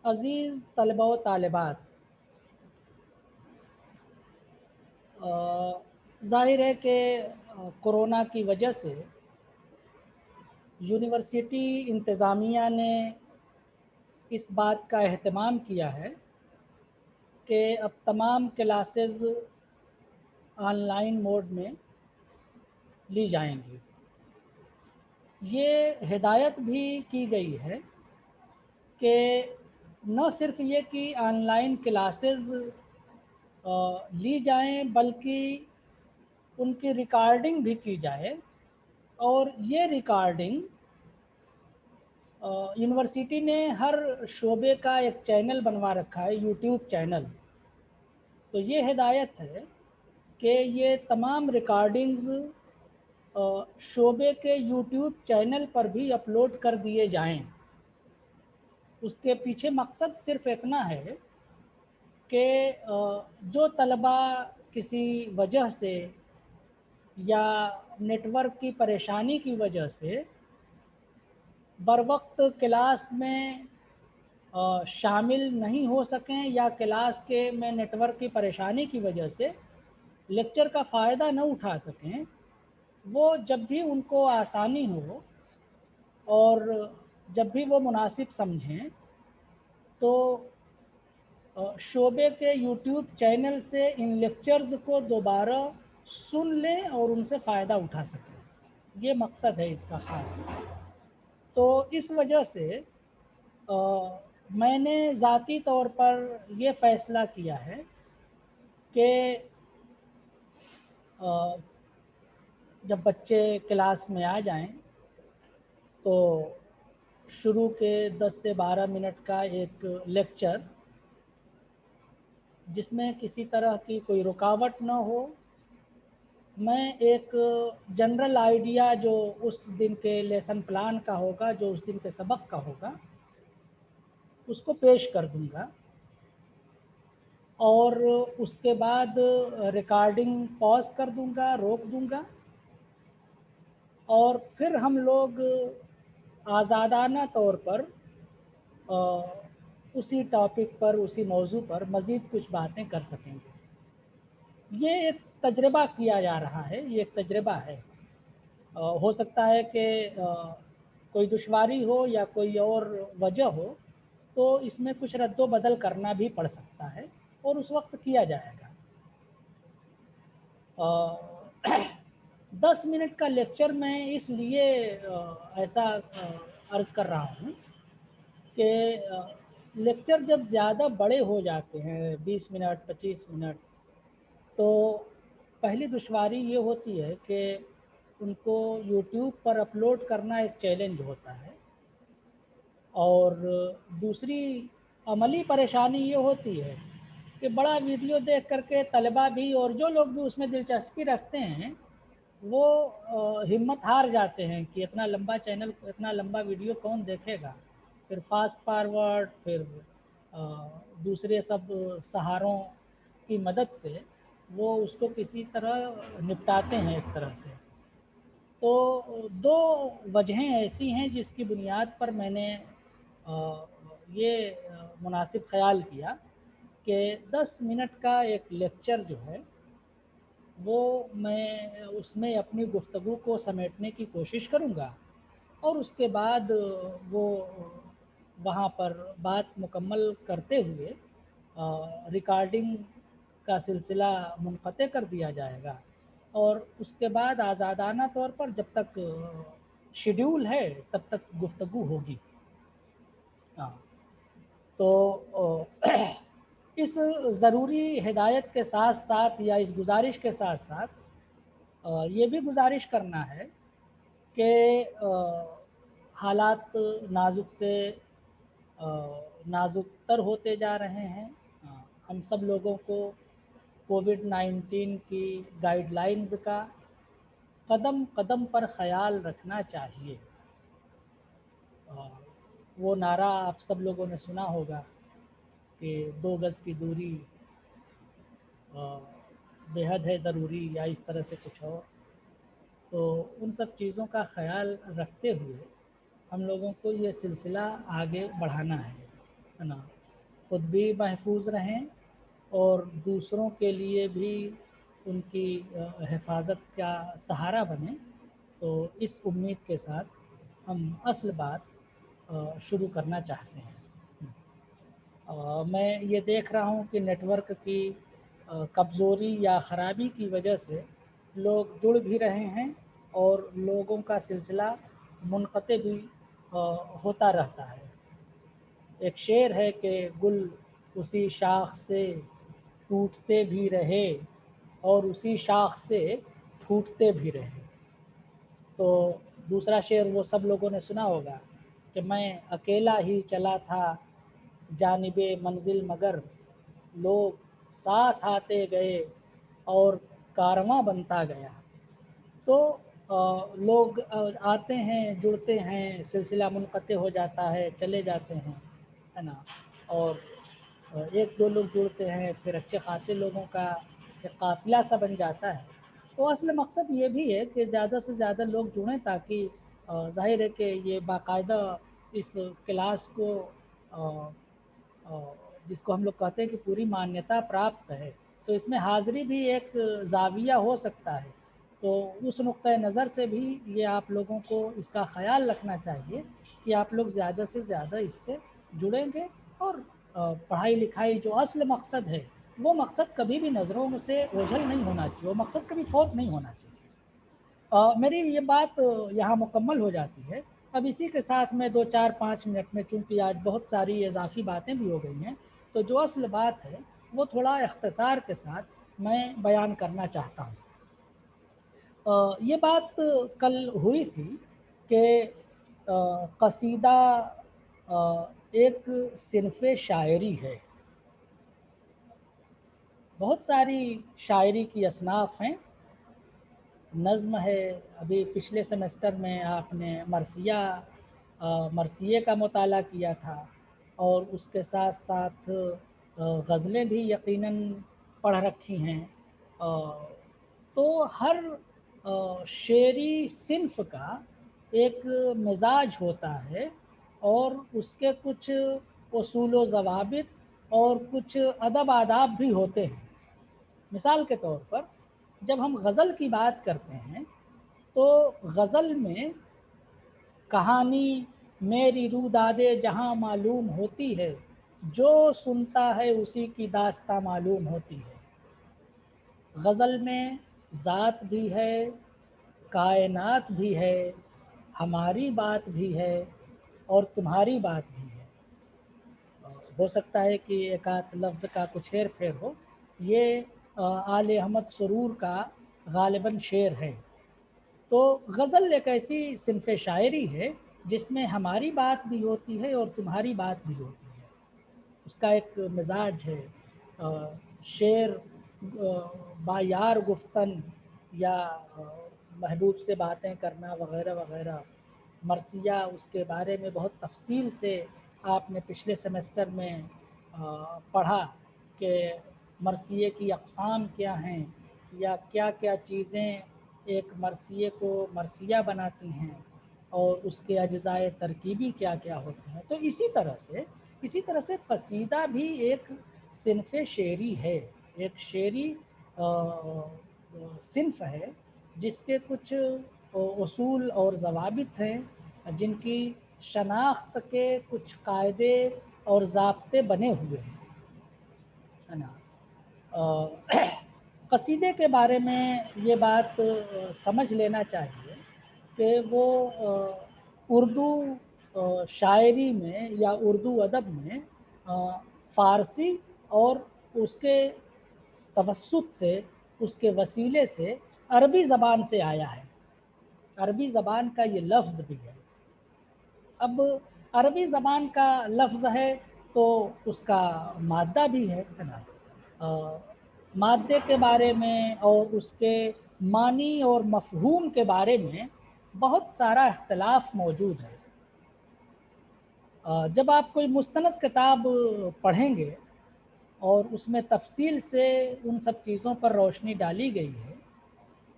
अज़ीज़ तलबा व तालिबात, ज़ाहिर है कि कोरोना की वजह से यूनिवर्सिटी इंतज़ामिया ने इस बात का अहतमाम किया है कि अब तमाम क्लासेस ऑनलाइन मोड में ली जाएंगी। ये हिदायत भी की गई है कि न सिर्फ ये कि ऑनलाइन क्लासेस ली जाएं, बल्कि उनकी रिकॉर्डिंग भी की जाए। और ये रिकॉर्डिंग यूनिवर्सिटी ने हर शोबे का एक चैनल बनवा रखा है, यूट्यूब चैनल। तो ये हिदायत है कि ये तमाम रिकॉर्डिंग्स शोबे के यूट्यूब चैनल पर भी अपलोड कर दिए जाएं। उसके पीछे मकसद सिर्फ इतना है कि जो तलबा किसी वजह से या नेटवर्क की परेशानी की वजह से बरवक्त क्लास में शामिल नहीं हो सकें, या क्लास के में नेटवर्क की परेशानी की वजह से लेक्चर का फ़ायदा न उठा सकें, वो जब भी उनको आसानी हो और जब भी वो मुनासिब समझें, तो शोबे के यूट्यूब चैनल से इन लेक्चर्स को दोबारा सुन लें और उनसे फ़ायदा उठा सकें। ये मकसद है इसका ख़ास। तो इस वजह से मैंने ज़ाती तौर पर ये फ़ैसला किया है कि जब बच्चे क्लास में आ जाएं, तो शुरू के 10 से 12 मिनट का एक लेक्चर, जिसमें किसी तरह की कोई रुकावट न हो, मैं एक जनरल आइडिया जो उस दिन के लेसन प्लान का होगा, जो उस दिन के सबक का होगा, उसको पेश कर दूंगा। और उसके बाद रिकॉर्डिंग पॉज कर दूंगा, रोक दूंगा, और फिर हम लोग आज़ादाना तौर पर उसी टॉपिक पर, उसी मौजू पर मज़ीद कुछ बातें कर सकेंगे। ये एक तजर्बा किया जा रहा है, ये एक तजर्बा है। हो सकता है कि कोई दुश्वारी हो या कोई और वजह हो, तो इसमें कुछ रद्दो बदल करना भी पड़ सकता है, और उस वक्त किया जाएगा। 10 मिनट का लेक्चर मैं इसलिए ऐसा अर्ज़ कर रहा हूँ कि लेक्चर जब ज़्यादा बड़े हो जाते हैं, 20 मिनट 25 मिनट, तो पहली दुश्वारी ये होती है कि उनको यूट्यूब पर अपलोड करना एक चैलेंज होता है। और दूसरी अमली परेशानी ये होती है कि बड़ा वीडियो देख करके तलबा भी और जो लोग भी उसमें दिलचस्पी रखते हैं, वो हिम्मत हार जाते हैं कि इतना लंबा चैनल, इतना लंबा वीडियो कौन देखेगा। फिर फास्ट फॉरवर्ड, फिर दूसरे सब सहारों की मदद से वो उसको किसी तरह निपटाते हैं एक तरह से। तो दो वजहें ऐसी हैं जिसकी बुनियाद पर मैंने ये मुनासिब ख़याल किया कि 10 मिनट का एक लेक्चर जो है, वो मैं उसमें अपनी गुफ्तगू को समेटने की कोशिश करूँगा, और उसके बाद वो वहाँ पर बात मुकम्मल करते हुए रिकॉर्डिंग का सिलसिला मुनक़ते कर दिया जाएगा। और उसके बाद आज़ादाना तौर पर जब तक शेड्यूल है, तब तक गुफ्तगू होगी। हाँ, तो इस ज़रूरी हिदायत के साथ साथ, या इस गुजारिश के साथ साथ, ये भी गुजारिश करना है कि हालात नाजुक से नाजुक तर होते जा रहे हैं। हम सब लोगों को कोविड-19 की गाइडलाइंस का कदम कदम पर ख़याल रखना चाहिए। वो नारा आप सब लोगों ने सुना होगा कि 2 गज़ की दूरी बेहद है ज़रूरी, या इस तरह से कुछ और। तो उन सब चीज़ों का ख़याल रखते हुए हम लोगों को ये सिलसिला आगे बढ़ाना है। है ना, खुद भी महफूज रहें और दूसरों के लिए भी उनकी हिफाजत का सहारा बने। तो इस उम्मीद के साथ हम असल बात शुरू करना चाहते हैं। मैं ये देख रहा हूँ कि नेटवर्क की कमज़ोरी या ख़राबी की वजह से लोग जुड़ भी रहे हैं और लोगों का सिलसिला मुनक़ते भी होता रहता है। एक शेर है कि गुल उसी शाख से टूटते भी रहे और उसी शाख से फूटते भी रहे। तो दूसरा शेर वो सब लोगों ने सुना होगा कि मैं अकेला ही चला था जानिबे मंजिल मगर लोग साथ आते गए और कारवां बनता गया। तो लोग आते हैं, जुड़ते हैं, सिलसिला मुनक़ते हो जाता है, चले जाते हैं, है ना। और एक दो लोग जुड़ते हैं, फिर अच्छे खासे लोगों का एक काफ़िला सा बन जाता है। तो असल मकसद ये भी है कि ज़्यादा से ज़्यादा लोग जुड़ें, ताकि ज़ाहिर है कि ये बाकायदा इस क्लास को अ, जिसको हम लोग कहते हैं कि पूरी मान्यता प्राप्त है, तो इसमें हाज़िरी भी एक ज़ाविया हो सकता है। तो उस नुक्ता नज़र से भी ये आप लोगों को इसका ख़याल रखना चाहिए कि आप लोग ज़्यादा से ज़्यादा इससे जुड़ेंगे और पढ़ाई लिखाई जो असल मकसद है, वो मकसद कभी भी नज़रों से ओझल नहीं होना चाहिए, वो मकसद कभी फ़ौत नहीं होना चाहिए। मेरी ये बात यहाँ मुकम्मल हो जाती है। अब इसी के साथ मैं 2, 4, 5 मिनट में, चूँकि आज बहुत सारी इज़ाफ़ी बातें भी हो गई हैं, तो जो असल बात है वो थोड़ा इख्तिसार के साथ मैं बयान करना चाहता हूँ। ये बात कल हुई थी कि कसीदा एक सिनफ़े शायरी है। बहुत सारी शायरी की असनाफ़ हैं। नज़्म है, अभी पिछले सेमेस्टर में आपने मरसिया का मुताला किया था और उसके साथ साथ गज़लें भी यकीनन पढ़ रखी हैं। तो हर शेरी सिन्फ़ का एक मिज़ाज होता है और उसके कुछ उसूल व ज़वाबित और कुछ अदब आदाब भी होते हैं। मिसाल के तौर पर जब हम गज़ल की बात करते हैं, तो गज़ल में कहानी मेरी रूदादे जहाँ मालूम होती है, जो सुनता है उसी की दास्तां मालूम होती है। गज़ल में ज़ात भी है, कायनात भी है, हमारी बात भी है और तुम्हारी बात भी है। हो सकता है कि एक आध लफ्ज़ का कुछ हेर फेर हो। ये आले अहमद सुरूर का गालिबन शेर है। तो गज़ल एक ऐसी सिन्फ़े शायरी है जिसमें हमारी बात भी होती है और तुम्हारी बात भी होती है। उसका एक मिजाज है। शेर बायार गुफ्तन या महबूब से बातें करना वग़ैरह वग़ैरह। मरसिया, उसके बारे में बहुत तफ़सील से आपने पिछले सेमेस्टर में पढ़ा कि मरसिए की अक़साम क्या हैं या क्या-क्या चीज़ें एक मरसिए को मरसिया बनाती हैं और उसके अज्ज़ाए तरकीबी क्या-क्या होते हैं। तो इसी तरह से कसीदा भी एक सिन्फ़े शेरी है, एक शेरी सिन्फ़ है जिसके कुछ उसूल और ज़वाबित हैं, जिनकी शनाख्त के कुछ कायदे और ज़ाब्ते बने हुए हैं, है ना। कसीदे के बारे में ये बात समझ लेना चाहिए कि वो उर्दू शायरी में या उर्दू अदब में फ़ारसी और उसके तवस्सुत से, उसके वसीले से अरबी ज़बान से आया है। अरबी ज़बान का ये लफ्ज़ भी है। अब अरबी ज़बान का लफ्ज़ है तो उसका मादा भी है ना। मादे के बारे में और उसके मानी और मफ़हूम के बारे में बहुत सारा इख्तिलाफ़ मौजूद है। जब आप कोई मुस्तनद किताब पढ़ेंगे और उसमें तफ़सील से उन सब चीज़ों पर रोशनी डाली गई है,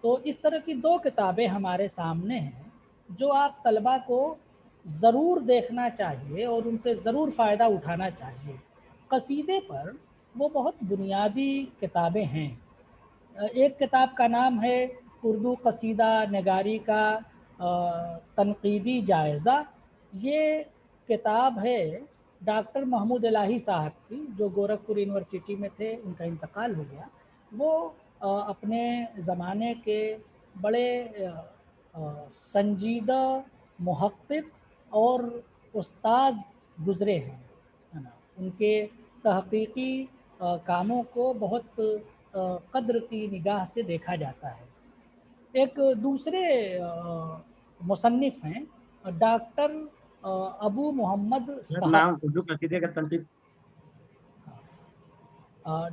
तो इस तरह की 2 किताबें हमारे सामने हैं जो आप तलबा को ज़रूर देखना चाहिए और उनसे ज़रूर फ़ायदा उठाना चाहिए। कसीदे पर वो बहुत बुनियादी किताबें हैं। एक किताब का नाम है उर्दू कसीदा नगारी का तनकीदी जायज़ा। ये किताब है डॉक्टर महमूद इलाही साहब की, जो गोरखपुर यूनिवर्सिटी में थे, उनका इंतकाल हो गया। वो अपने ज़माने के बड़े संजीदा मुहक्किक और उस्ताद गुज़रे हैं, है ना। उनके तहकीकी कामों को बहुत कद्र की निगाह से देखा जाता है। एक दूसरे मुसन्निफ़ हैं डॉक्टर अबू मोहम्मद सर सहर। नाम उर्दू कसीदे का तनकीद।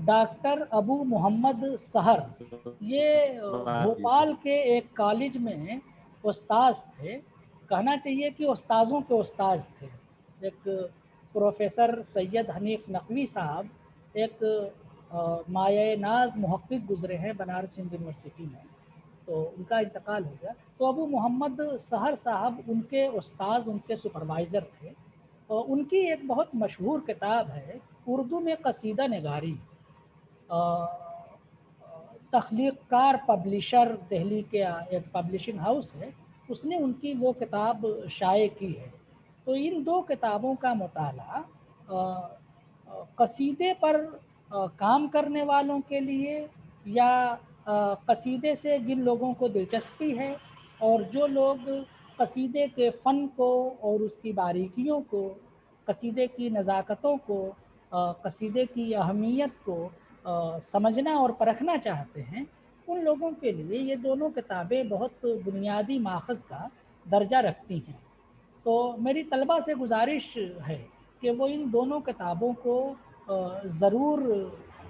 डॉक्टर अबू मोहम्मद सहर, ये जी सर। भोपाल के एक कॉलेज में उस्ताद थे। कहना चाहिए कि उस्ताज़ों के उस्ताद थे। एक प्रोफेसर सैयद हनीफ नकवी साहब एक माये नाज मुहक्किक गुज़रे हैं बनारस हिंदू यूनिवर्सिटी में, तो उनका इंतकाल हो गया। तो अबू मोहम्मद सहर साहब उनके उस्ताद, उनके सुपरवाइज़र थे। और उनकी एक बहुत मशहूर किताब है उर्दू में कसीदा नगारी। तख्लीक कार पब्लिशर दिल्ली के एक पब्लिशिंग हाउस है, उसने उनकी वो किताब शाये की है। तो इन दो किताबों का मुताला कसीदे पर काम करने वालों के लिए, या कसीदे से जिन लोगों को दिलचस्पी है और जो लोग कसीदे के फ़न को और उसकी बारीकियों को, कसीदे की नज़ाकतों को, कसीदे की अहमियत को समझना और परखना चाहते हैं, उन लोगों के लिए ये दोनों किताबें बहुत बुनियादी माख़ज़ का दर्जा रखती हैं। तो मेरी तलबा से गुजारिश है कि वो इन दोनों किताबों को ज़रूर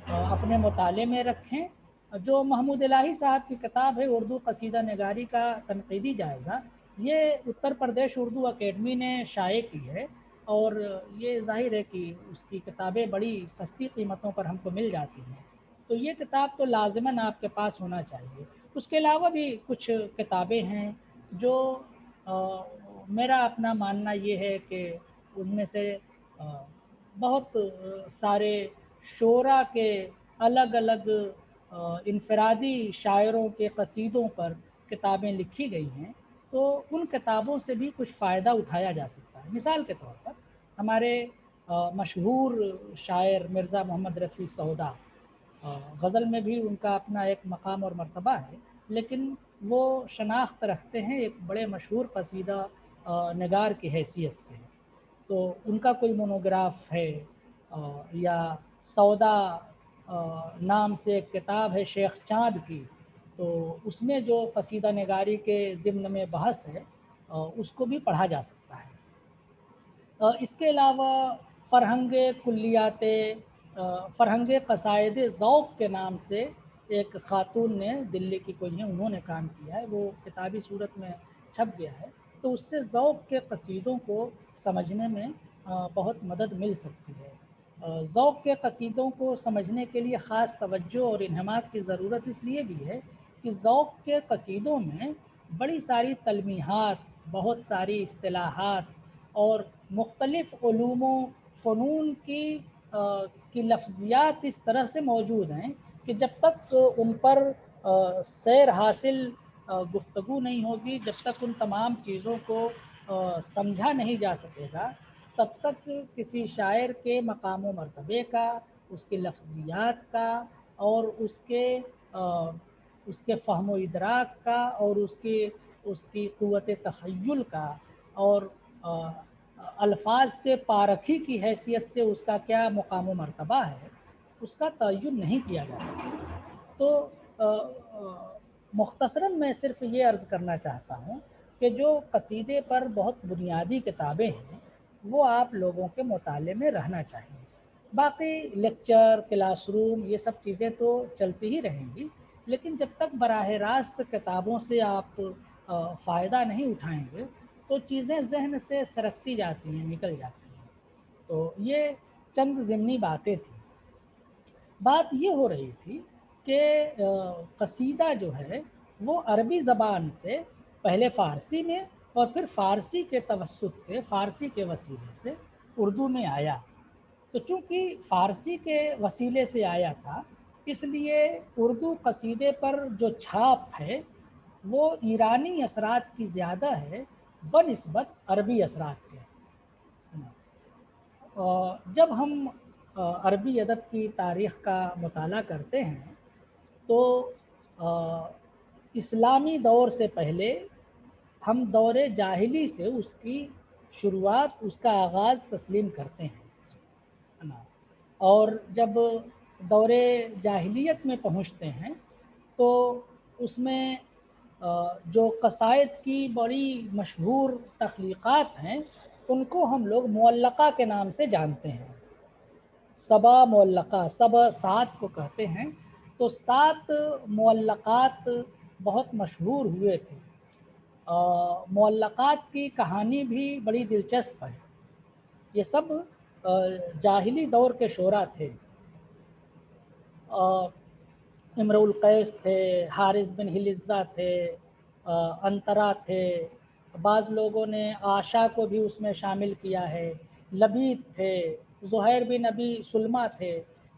अपने मुताले में रखें। जो महमूद इलाही साहब की किताब है उर्दू कसीदा नगारी का तनकीदी जायज़ा, ये उत्तर प्रदेश उर्दू अकेडमी ने शाये की है, और ये ज़ाहिर है कि उसकी किताबें बड़ी सस्ती कीमतों पर हमको मिल जाती हैं। तो ये किताब तो लाज़िमन आपके पास होना चाहिए। उसके अलावा भी कुछ किताबें हैं जो मेरा अपना मानना ये है कि उनमें से बहुत सारे शोरा के अलग अलग इनफरादी शायरों के कसीदों पर किताबें लिखी गई हैं। तो उन किताबों से भी कुछ फ़ायदा उठाया जा सकता है। मिसाल के तौर पर हमारे मशहूर शायर मिर्ज़ा मोहम्मद रफ़ी सौदा, गज़ल में भी उनका अपना एक मकाम और मर्तबा है, लेकिन वो शनाख्त रखते हैं एक बड़े मशहूर कसीदा नगार की हैसियत से। तो उनका कोई मोनोग्राफ है, या सौदा नाम से एक किताब है शेख चाँद की, तो उसमें जो कसीदा नगारी के ज़िम्न में बहस है, उसको भी पढ़ा जा सकता है। इसके अलावा फ़रहंग कुल्लियात फ़रहंग क़साइद ज़ौक़ के नाम से एक ख़ातून ने, दिल्ली की कोई हैं, उन्होंने काम किया है, वो किताबी सूरत में छप गया है। तो उससे ज़ौक़ के कसीदों को समझने में बहुत मदद मिल सकती है। ज़ौक़ के कसीदों को समझने के लिए ख़ास तवज्जो और इन्हमाक की ज़रूरत इसलिए भी है कि ज़ौक़ के कसीदों में बड़ी सारी तलमीहात, बहुत सारी इस्तिलाहात और मुख्तलिफ़ उलूम फ़नून की लफ्ज़ियात इस तरह से मौजूद हैं कि जब तक उन पर सैर हासिल गुफ्तगू नहीं होगी, जब तक उन तमाम चीज़ों को समझा नहीं जा सकेगा, तब तक किसी शायर के मकाम व मर्तबे का, उसकी लफ्ज़ियात का और उसके फ़हम व इदराक का और उसकी क़ुव्वत तख़य्युल का और अल्फाज के पारखी की हैसियत से उसका क्या मुकाम व मर्तबा है, उसका तय्युन नहीं किया जा सकता। तो मुख्तसरन मैं सिर्फ़ ये अर्ज़ करना चाहता हूँ कि जो कसीदे पर बहुत बुनियादी किताबें हैं, वो आप लोगों के मुताले में रहना चाहिए। बाकी लेक्चर, क्लासरूम, ये सब चीज़ें तो चलती ही रहेंगी, लेकिन जब तक बराह रास्त किताबों से आप फ़ायदा नहीं उठाएँगे, तो चीज़ें ज़हन से सरकती जाती हैं, निकल जाती हैं। तो ये चंद ज़िमनी बातें थी। बात ये हो रही थी कि कसीदा जो है वो अरबी ज़बान से पहले फ़ारसी में اور پھر فارسی کے توسط سے، فارسی کے وسیلے سے اردو میں آیا۔ تو چونکہ فارسی کے وسیلے سے آیا تھا، اس لیے اردو قصیدے پر جو چھاپ ہے وہ ایرانی اثرات کی زیادہ ہے بنسبت عربی اثرات کے۔ جب ہم عربی ادب کی تاریخ کا مطالعہ کرتے ہیں تو اسلامی دور سے پہلے ہم دور جاہلی سے اس کی شروعات، اس کا آغاز تسلیم کرتے ہیں نا، اور جب دور جاہلیت میں پہنچتے ہیں تو اس میں جو قصائد کی بڑی مشہور تخلیقات ہیں ان کو ہم لوگ معلقہ کے نام سے جانتے ہیں۔ سبا معلقہ، سبا 7 کو کہتے ہیں، تو 7 معلقات بہت مشہور ہوئے تھے۔ معلقات کی کہانی بھی بڑی دلچسپ ہے۔ یہ سب جاہلی دور کے شعراء تھے۔ امرؤ القیس تھے، حارث بن ہلزہ تھے، انترا تھے، بعض لوگوں نے آشا کو بھی اس میں شامل کیا ہے، لبید تھے، زہیر بن ابی سلمہ تھے۔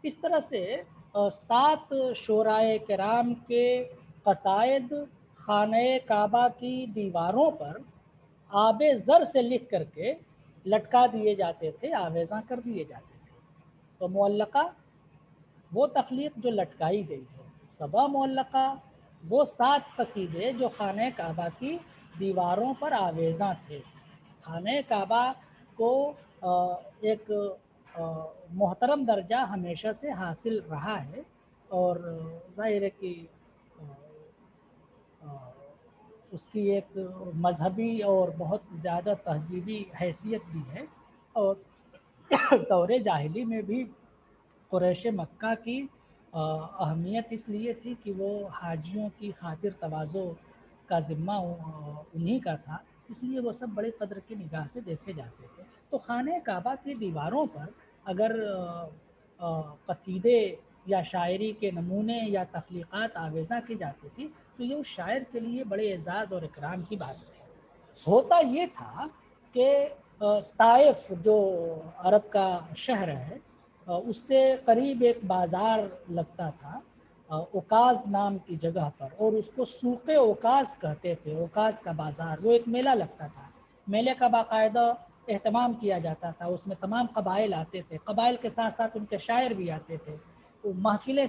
اس طرح سے 7 شعرائے کرام کے قصائد خانہ کعبہ کی دیواروں پر آب زر سے لکھ کر کے لٹکا دیے جاتے تھے، آویزاں کر دیے جاتے تھے۔ تو معلقہ وہ تخلیق جو لٹکائی گئی ہے، سبا معلقہ وہ 7 قصیدے جو خانہ کعبہ کی دیواروں پر آویزاں تھے۔ خانہ کعبہ کو ایک محترم درجہ ہمیشہ سے حاصل رہا ہے، اور ظاہر ہے کہ اس کی ایک مذہبی اور بہت زیادہ تہذیبی حیثیت بھی ہے۔ اور دور جاہلی میں بھی قریش مکہ کی اہمیت اس لیے تھی کہ وہ حاجیوں کی خاطر تواضع کا ذمہ انہی کا تھا، اس لیے وہ سب بڑے قدر کی نگاہ سے دیکھے جاتے تھے۔ تو خانہ کعبہ کی دیواروں پر اگر قصیدے یا شاعری کے نمونے یا تخلیقات آویزاں کی جاتی تھی تو یہ اس شاعر کے لیے بڑے اعزاز اور اکرام کی بات تھی۔ ہوتا یہ تھا کہ طائف جو عرب کا شہر ہے، اس سے قریب ایک بازار لگتا تھا اوکاز نام کی جگہ پر، اور اس کو سوق اوکاز کہتے تھے۔ اوکاز کا بازار، وہ ایک میلہ لگتا تھا، میلے کا باقاعدہ اہتمام کیا جاتا تھا، اس میں تمام قبائل آتے تھے، قبائل کے ساتھ ساتھ ان کے شاعر بھی آتے تھے، محفلیں